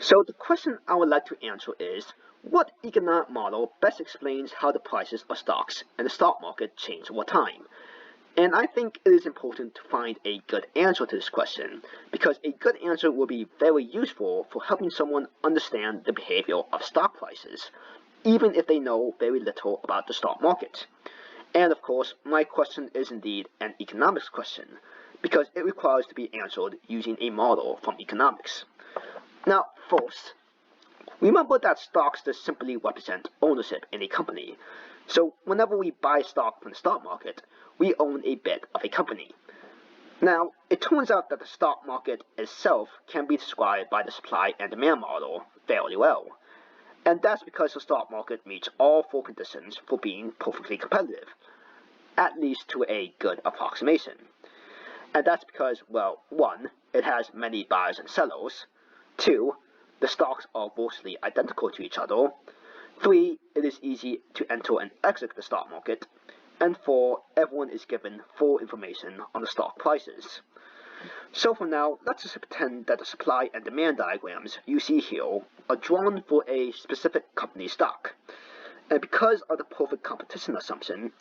So the question I would like to answer is, what economic model best explains how the prices of stocks and the stock market change over time? And I think it is important to find a good answer to this question, because a good answer will be very useful for helping someone understand the behavior of stock prices, even if they know very little about the stock market. And of course, my question is indeed an economics question, because it requires to be answered using a model from economics. Now, first, remember that stocks just simply represent ownership in a company. So whenever we buy stock from the stock market, we own a bit of a company. Now, it turns out that the stock market itself can be described by the supply and demand model fairly well. And that's because the stock market meets all four conditions for being perfectly competitive, at least to a good approximation. And that's because, well, one, it has many buyers and sellers. Two, the stocks are virtually identical to each other. Three, it is easy to enter and exit the stock market. And four, everyone is given full information on the stock prices. So for now, let's just pretend that the supply and demand diagrams you see here are drawn for a specific company stock. And because of the perfect competition assumption,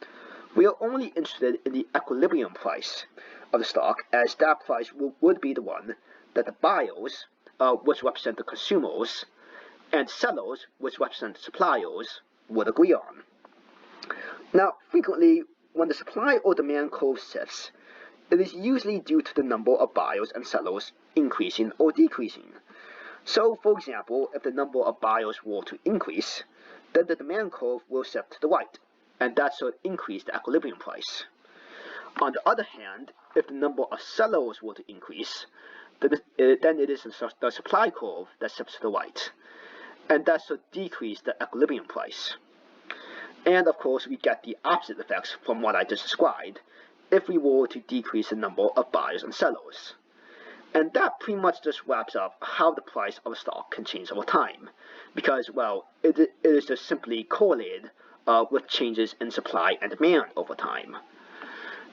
we are only interested in the equilibrium price of the stock, as that price would be the one that the buyers, which represent the consumers, and sellers, which represent the suppliers, would agree on. Now, frequently, when the supply or demand curve shifts, it is usually due to the number of buyers and sellers increasing or decreasing. So, for example, if the number of buyers were to increase, then the demand curve will shift to the right, and that should increase the equilibrium price. On the other hand, if the number of sellers were to increase, then it is the supply curve that shifts to the right, and that should decrease the equilibrium price. And of course, we get the opposite effects from what I just described if we were to decrease the number of buyers and sellers. And that pretty much just wraps up how the price of a stock can change over time, because, well, it is just simply correlated with changes in supply and demand over time.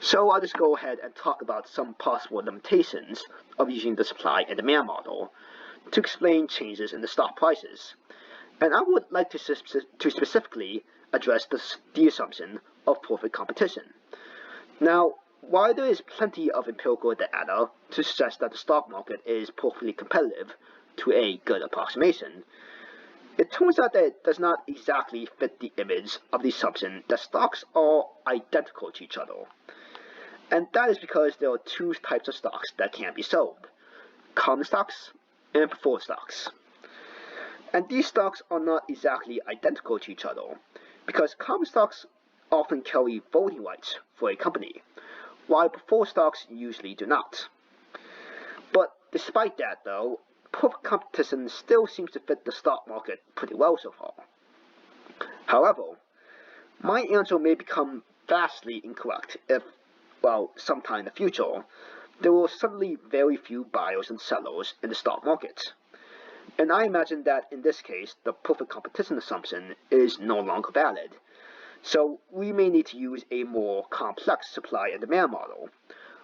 So I'll just go ahead and talk about some possible limitations of using the supply and demand model to explain changes in the stock prices. And I would like to specifically address the assumption of perfect competition. Now, while there is plenty of empirical data to suggest that the stock market is perfectly competitive to a good approximation, it turns out that it does not exactly fit the image of the assumption that stocks are identical to each other. And that is because there are two types of stocks that can be sold: common stocks and preferred stocks. And these stocks are not exactly identical to each other, because common stocks often carry voting rights for a company, while preferred stocks usually do not. But despite that, though, perfect competition still seems to fit the stock market pretty well so far. However, my answer may become vastly incorrect if, well, sometime in the future, there were suddenly very few buyers and sellers in the stock market. And I imagine that in this case, the perfect competition assumption is no longer valid. So we may need to use a more complex supply and demand model,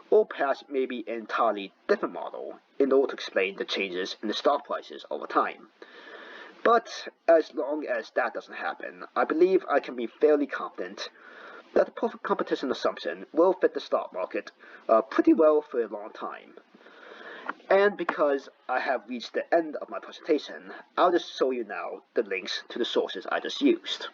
or perhaps maybe an entirely different model in order to explain the changes in the stock prices over time. But as long as that doesn't happen, I believe I can be fairly confident that the perfect competition assumption will fit the stock market pretty well for a long time. And because I have reached the end of my presentation, I'll just show you now the links to the sources I just used.